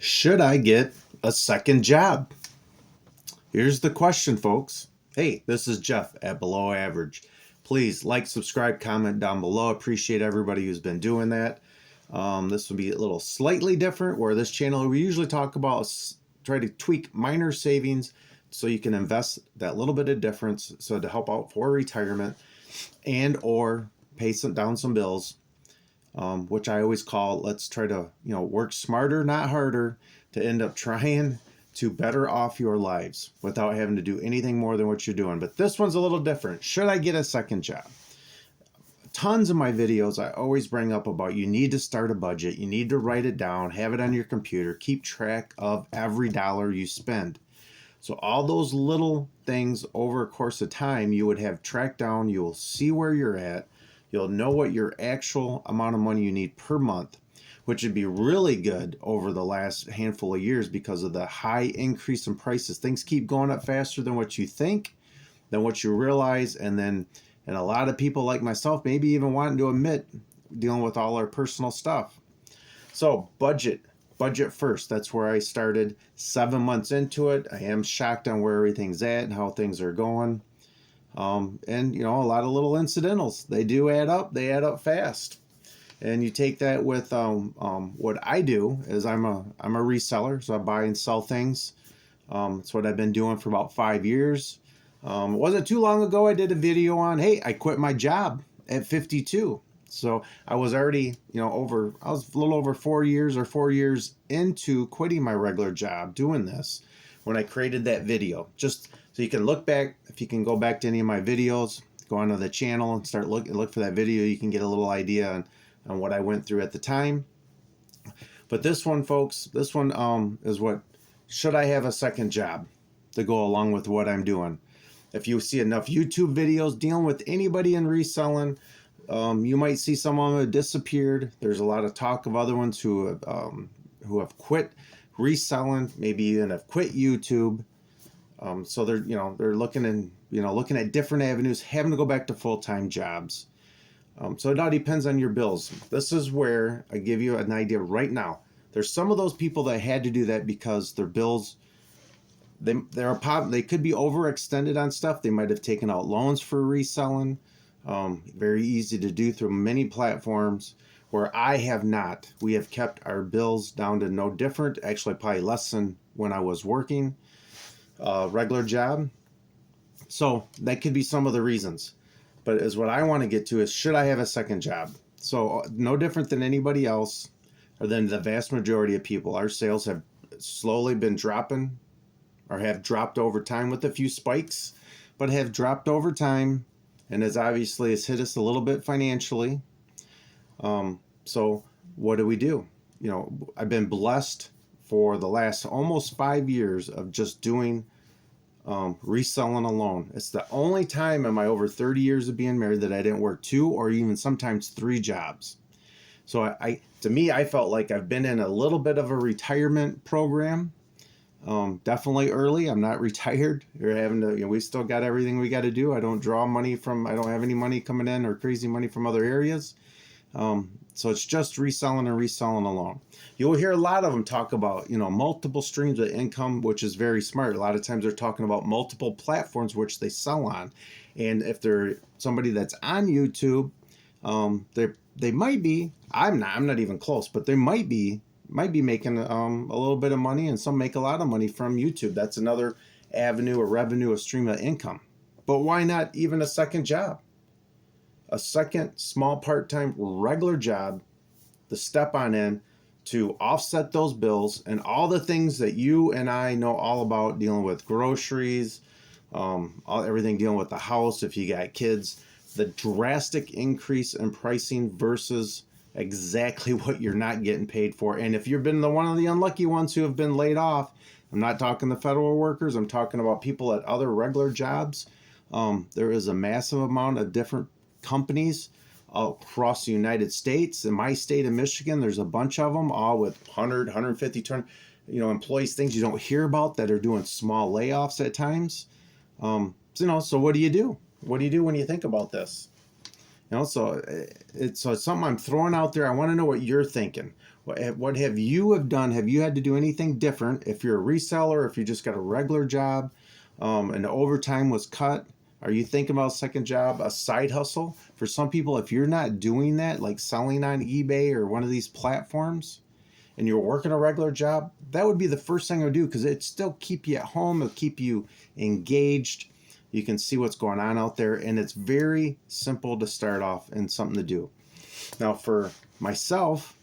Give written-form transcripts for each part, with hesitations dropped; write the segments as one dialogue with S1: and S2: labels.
S1: Should I get a second job? Here's the question, folks. Hey, this is Jeff at Below Average. Please like, subscribe, comment down below. Appreciate everybody who's been doing that. This will be a little slightly different, where this channel we usually talk about, try to tweak minor savings so you can invest that little bit of difference, so to help out for retirement and or pay down some bills, which I always call, let's try to work smarter, not harder, to end up trying to better off your lives without having to do anything more than what you're doing. But this one's a little different. Should I get a second job? Tons of my videos I always bring up about you need to start a budget, you need to write it down, have it on your computer, keep track of every dollar you spend. So all those little things over a course of time you would have tracked down, you'll see where you're at, you'll know what your actual amount of money you need per month, which would be really good over the last handful of years because of the high increase in prices. Things keep going up faster than what you think, than what you realize, and a lot of people like myself maybe even wanting to admit dealing with all our personal stuff. So budget first. That's where I started 7 months into it. I am shocked on where everything's at and how things are going. And a lot of little incidentals, they do add up. They add up fast. And you take that with what I do is I'm a reseller, so I buy and sell things. That's what I've been doing for about 5 years. It wasn't too long ago I did a video on, hey, I quit my job at 52. So I was already, I was a little over 4 years or 4 years into quitting my regular job doing this when I created that video. Just so you can look back, if you can go back to any of my videos, go onto the channel and start look for that video, you can get a little idea on what I went through at the time. But this one, folks, is what, should I have a second job to go along with what I'm doing? If you see enough YouTube videos dealing with anybody in reselling, you might see some of them have disappeared. There's a lot of talk of other ones who have quit reselling, maybe even have quit YouTube. So they're looking at different avenues, having to go back to full-time jobs. So it all depends on your bills. This is where I give you an idea right now. There's some of those people that had to do that because their bills, they could be overextended on stuff. They might have taken out loans for reselling. Very easy to do through many platforms, where I have not. We have kept our bills down to no different, actually probably less than when I was working a regular job. So that could be some of the reasons. But is what I want to get to is, should I have a second job? So no different than anybody else, or than the vast majority of people. Our sales have slowly been dropping, or have dropped over time with a few spikes, but have dropped over time. And as obviously it's hit us a little bit financially. So what do? I've been blessed for the last almost 5 years of just doing reselling alone. It's the only time in my over 30 years of being married that I didn't work 2 or even sometimes 3 jobs. So I felt like I've been in a little bit of a retirement program. Definitely early. I'm not retired. You're having to, we still got everything we got to do. I don't have any money coming in or crazy money from other areas. So it's just reselling and reselling alone. You'll hear a lot of them talk about, multiple streams of income, which is very smart. A lot of times they're talking about multiple platforms which they sell on. And if they're somebody that's on YouTube, they might be, I'm not even close, but they might be making a little bit of money, and some make a lot of money from YouTube. That's another avenue, a revenue, a stream of income. But why not even a second job? A second small part-time regular job to step on in to offset those bills and all the things that you and I know all about, dealing with groceries, everything dealing with the house, if you got kids, the drastic increase in pricing versus exactly what you're not getting paid for. And if you've been one of the unlucky ones who have been laid off, I'm not talking the federal workers, I'm talking about people at other regular jobs. There is a massive amount of different companies across the United States. In my state of Michigan, there's a bunch of them, all with 100, 150 employees, things you don't hear about, that are doing small layoffs at times. So what do you do? What do you do when you think about this? So it's something I'm throwing out there. I want to know what you're thinking. What have you have done? Have you had to do anything different? If you're a reseller, if you just got a regular job, and the overtime was cut, are you thinking about a second job, a side hustle? For some people, if you're not doing that, like selling on eBay or one of these platforms, and you're working a regular job, that would be the first thing I would do, because it'd still keep you at home, it'll keep you engaged. You can see what's going on out there, and it's very simple to start off and something to do. Now, for myself,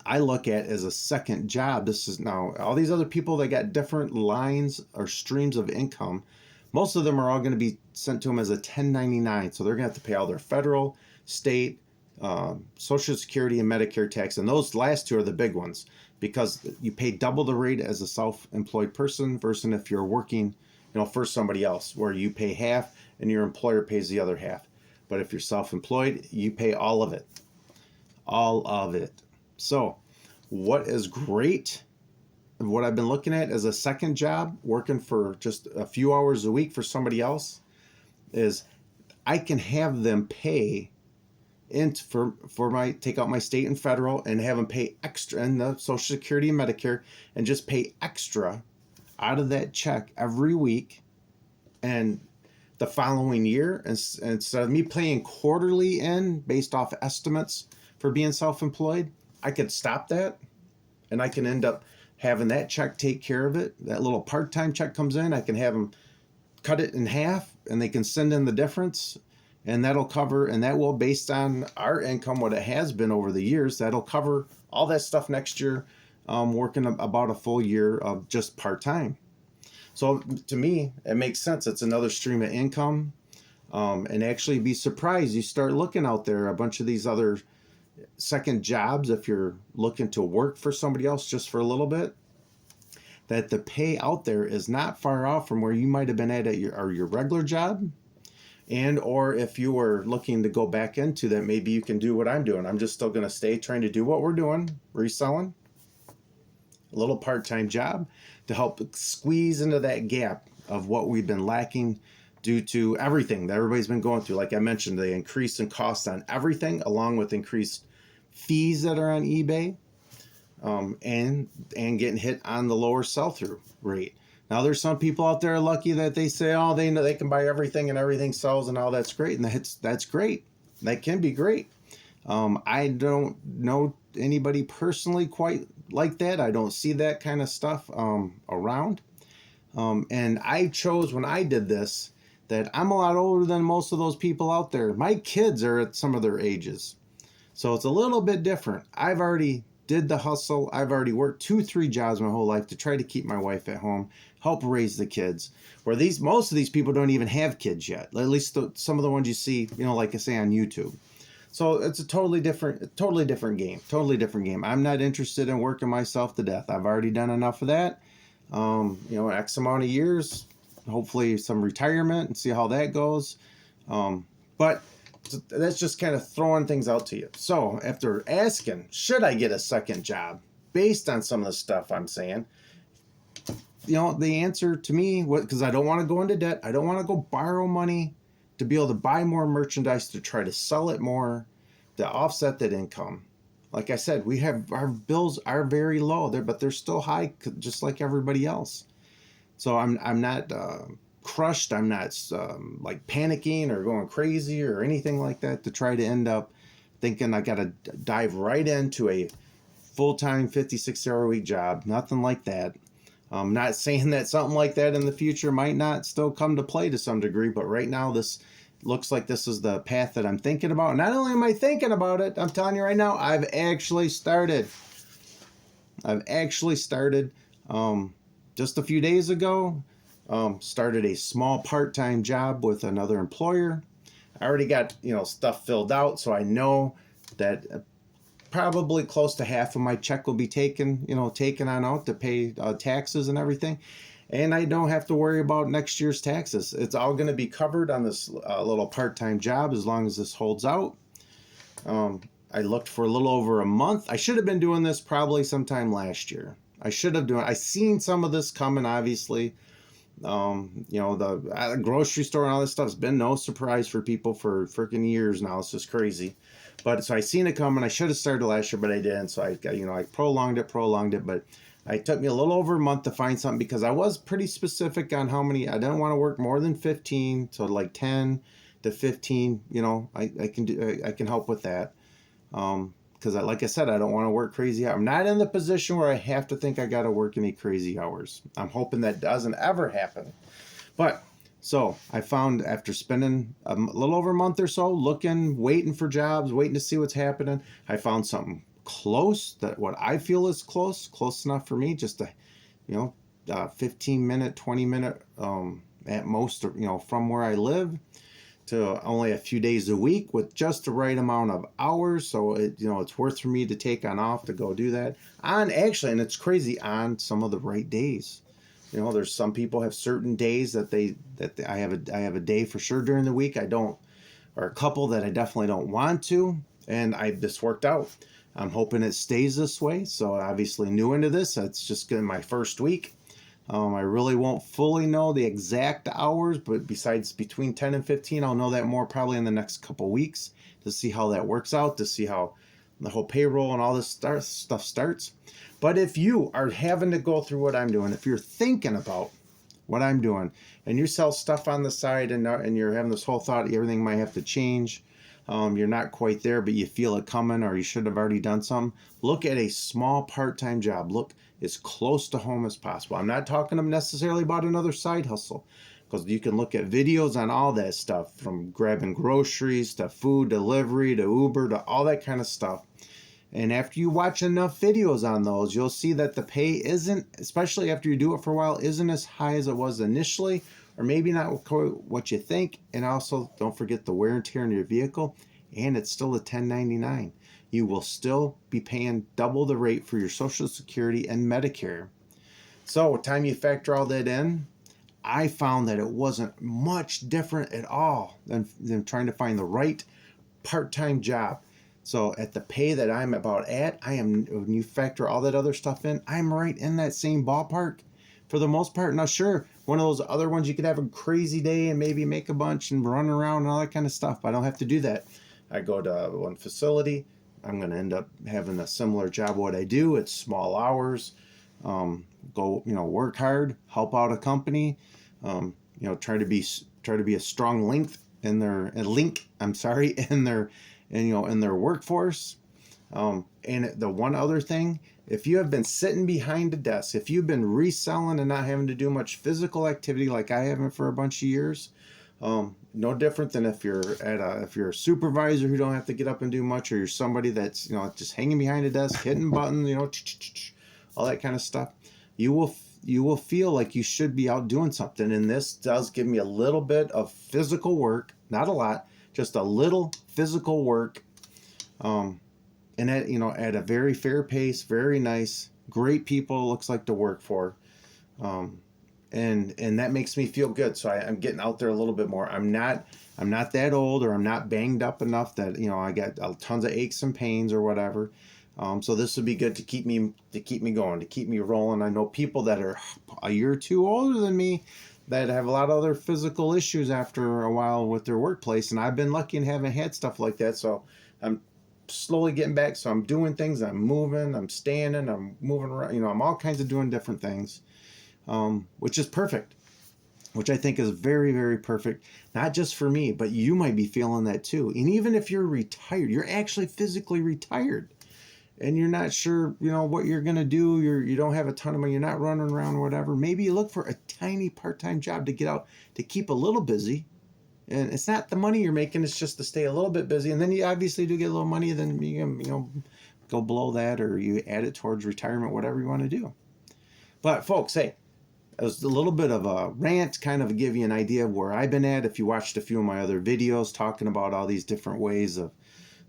S1: I look at as a second job. This is now all these other people that got different lines or streams of income. Most of them are all going to be sent to them as a 1099. So they're going to have to pay all their federal, state, Social Security, and Medicare tax. And those last two are the big ones, because you pay double the rate as a self-employed person versus if you're working, for somebody else, where you pay half and your employer pays the other half. But if you're self-employed, you pay all of it. All of it. So what is great, what I've been looking at as a second job, working for just a few hours a week for somebody else, is I can have them pay for my, take out my state and federal and have them pay extra in the Social Security and Medicare, and just pay extra out of that check every week. And the following year, instead of me paying quarterly in based off estimates for being self-employed, I could stop that, and I can end up having that check take care of it. That little part-time check comes in, I can have them cut it in half, and they can send in the difference, and that'll cover, and that will, based on our income, what it has been over the years, that'll cover all that stuff next year, working about a full year of just part-time. So to me, it makes sense. It's another stream of income, and actually be surprised. You start looking out there, a bunch of these other second jobs, if you're looking to work for somebody else just for a little bit, that the pay out there is not far off from where you might have been at your regular job. And or if you were looking to go back into that, maybe you can do what I'm doing. I'm just still going to stay trying to do what we're doing, reselling, a little part-time job to help squeeze into that gap of what we've been lacking due to everything that everybody's been going through. Like I mentioned, the increase in cost on everything, along with increased fees that are on eBay, and getting hit on the lower sell-through rate. Now, there's some people out there lucky that they say, oh, they know they can buy everything and everything sells and all that's great. And that's great. That can be great. I don't know anybody personally quite like that. I don't see that kind of stuff around. And I chose, when I did this, that I'm a lot older than most of those people out there. My kids are at some of their ages. So it's a little bit different. I've already did the hustle. I've already worked 2-3 jobs my whole life to try to keep my wife at home, help raise the kids. Where most of these people don't even have kids yet. At least some of the ones you see, like I say on YouTube. So it's a totally different game. Totally different game. I'm not interested in working myself to death. I've already done enough of that. X amount of years, hopefully some retirement, and see how that goes. But that's just kind of throwing things out to you. So after asking, should I get a second job based on some of the stuff I'm saying, the answer to me, because I don't want to go into debt, I don't want to go borrow money to be able to buy more merchandise, to try to sell it more, to offset that income. Like I said, our bills are very low there, but they're still high, just like everybody else. So I'm not crushed. I'm not like panicking or going crazy or anything like that to try to end up thinking I got to dive right into a full-time 56-hour-a-week job. Nothing like that. I'm not saying that something like that in the future might not still come to play to some degree, but right now this looks like this is the path that I'm thinking about. Not only am I thinking about it, I'm telling you right now, I've actually started. Just a few days ago, started a small part-time job with another employer. I already got, stuff filled out, so I know that probably close to half of my check will be taken on out to pay taxes and everything. And I don't have to worry about next year's taxes. It's all going to be covered on this little part-time job as long as this holds out. I looked for a little over a month. I should have been doing this probably sometime last year. I seen some of this coming, obviously. The grocery store and all this stuff's been no surprise for people for freaking years now. It's just crazy. But so I seen it coming. I should have started last year, but I didn't. So I prolonged it. But it took me a little over a month to find something because I was pretty specific on how many. I didn't want to work more than 15, so like 10 to 15. I can help with that. Because like I said, I don't want to work crazy hours. I'm not in the position where I have to think I got to work any crazy hours. I'm hoping that doesn't ever happen. But so I found after spending a little over a month or so looking, waiting for jobs, waiting to see what's happening, I found something close, that what I feel is close enough for me, just a 15-minute, 20-minute at most, from where I live, to only a few days a week with just the right amount of hours. So it's worth for me to take on off to go do that and it's crazy, on some of the right days. There's some people have certain days that I have a day for sure during the week I don't, or a couple that I definitely don't want to, and this worked out. I'm hoping it stays this way. So obviously new into this, it's just been my first week. I really won't fully know the exact hours, but besides between 10 and 15, I'll know that more probably in the next couple weeks to see how that works out, to see how the whole payroll and all this stuff starts. But if you are having to go through what I'm doing, if you're thinking about what I'm doing and you sell stuff on the side and you're having this whole thought everything might have to change, you're not quite there, but you feel it coming, or you should have already done something, look at a small part-time job. Look as close to home as possible. I'm not talking necessarily about another side hustle, because you can look at videos on all that stuff, from grabbing groceries to food delivery to Uber to all that kind of stuff. And after you watch enough videos on those, you'll see that the pay isn't, especially after you do it for a while, isn't as high as it was initially, or maybe not what you think. And also, don't forget the wear and tear on your vehicle, and it's still a 1099. You will still be paying double the rate for your Social Security and Medicare. So, by the time you factor all that in, I found that it wasn't much different at all than trying to find the right part-time job. So at the pay that I'm about at, when you factor all that other stuff in, I'm right in that same ballpark for the most part. Now, sure, one of those other ones, you could have a crazy day and maybe make a bunch and run around and all that kind of stuff, but I don't have to do that. I go to one facility, I'm going to end up having a similar job. What I do, it's small hours, go, work hard, help out a company, try to be a strong link in their in their workforce. And the one other thing, if you have been sitting behind a desk, if you've been reselling and not having to do much physical activity like I haven't for a bunch of years, no different than if you're a supervisor who don't have to get up and do much, or you're somebody that's just hanging behind a desk, hitting buttons, all that kind of stuff. You will feel like you should be out doing something. And this does give me a little bit of physical work, not a lot, just a little physical work, and at a very fair pace, very nice, great people it looks like to work for, and that makes me feel good. So I'm getting out there a little bit more. I'm not that old, or I'm not banged up enough that I got tons of aches and pains or whatever. So this would be good to keep me going, to keep me rolling. I know people that are a year or two older than me that have a lot of other physical issues after a while with their workplace, and I've been lucky and haven't had stuff like that. So I'm slowly getting back. So I'm doing things. I'm moving. I'm standing. I'm moving around. I'm all kinds of doing different things, which is perfect. Which I think is very, very perfect. Not just for me, but you might be feeling that too. And even if you're retired, you're actually physically retired, and you're not sure, what you're going to do, you don't have a ton of money, you're not running around or whatever, maybe you look for a tiny part-time job to get out, to keep a little busy. And it's not the money you're making, it's just to stay a little bit busy. And then you obviously do get a little money, then you can, go below that, or you add it towards retirement, whatever you want to do. But folks, hey, it was a little bit of a rant, kind of give you an idea of where I've been at. If you watched a few of my other videos talking about all these different ways of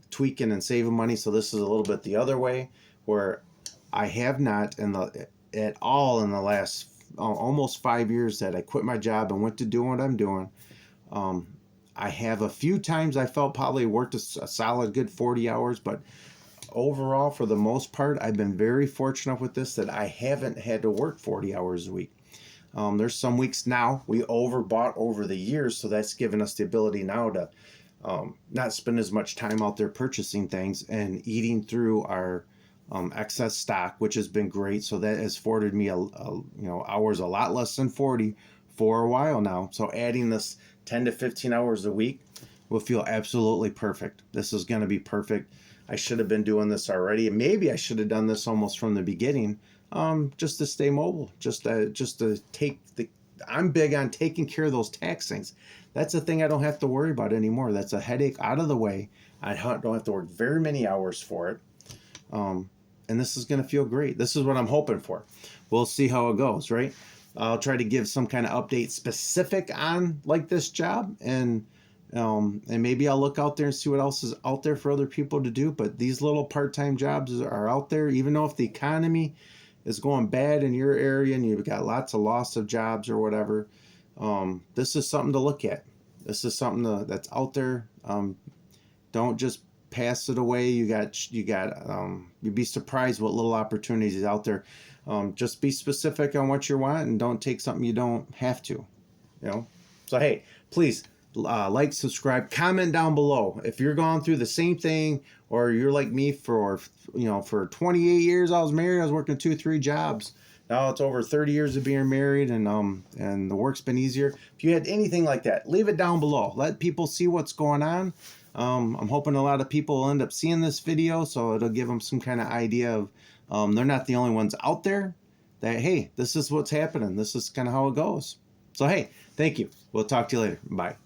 S1: tweaking and saving money. So this is a little bit the other way, where I have not at all in the last almost 5 years that I quit my job and went to do what I'm doing. I have a few times I felt probably worked a solid good 40 hours, but overall, for the most part, I've been very fortunate with this, that I haven't had to work 40 hours a week. There's some weeks now we overbought over the years, so that's given us the ability now to not spend as much time out there purchasing things and eating through our excess stock, which has been great. So that has afforded me hours a lot less than 40 for a while now. So adding this 10 to 15 hours a week will feel absolutely perfect. This is going to be perfect. I should have been doing this already. Maybe I should have done this almost from the beginning, just to stay mobile, just to take the. I'm big on taking care of those tax things. That's a thing I don't have to worry about anymore. That's a headache out of the way. I don't have to work very many hours for it. And this is going to feel great. This is what I'm hoping for. We'll see how it goes, right? I'll try to give some kind of update specific on like this job, and maybe I'll look out there and see what else is out there for other people to do. But these little part-time jobs are out there, even though if the economy is going bad in your area and you've got lots of loss of jobs or whatever. This is something to look at. This is something that's out there. Don't just pass it away. You'd be surprised what little opportunities is out there. Just be specific on what you want and don't take something you don't have to, So, hey, please like, subscribe, comment down below. If you're going through the same thing, or you're like me for 28 years, I was married, I was working 2-3 jobs. Now it's over 30 years of being married, and the work's been easier. If you had anything like that, leave it down below. Let people see what's going on. I'm hoping a lot of people will end up seeing this video, so it'll give them some kind of idea of they're not the only ones out there, that, hey, this is what's happening. This is kind of how it goes. So, hey, thank you. We'll talk to you later. Bye.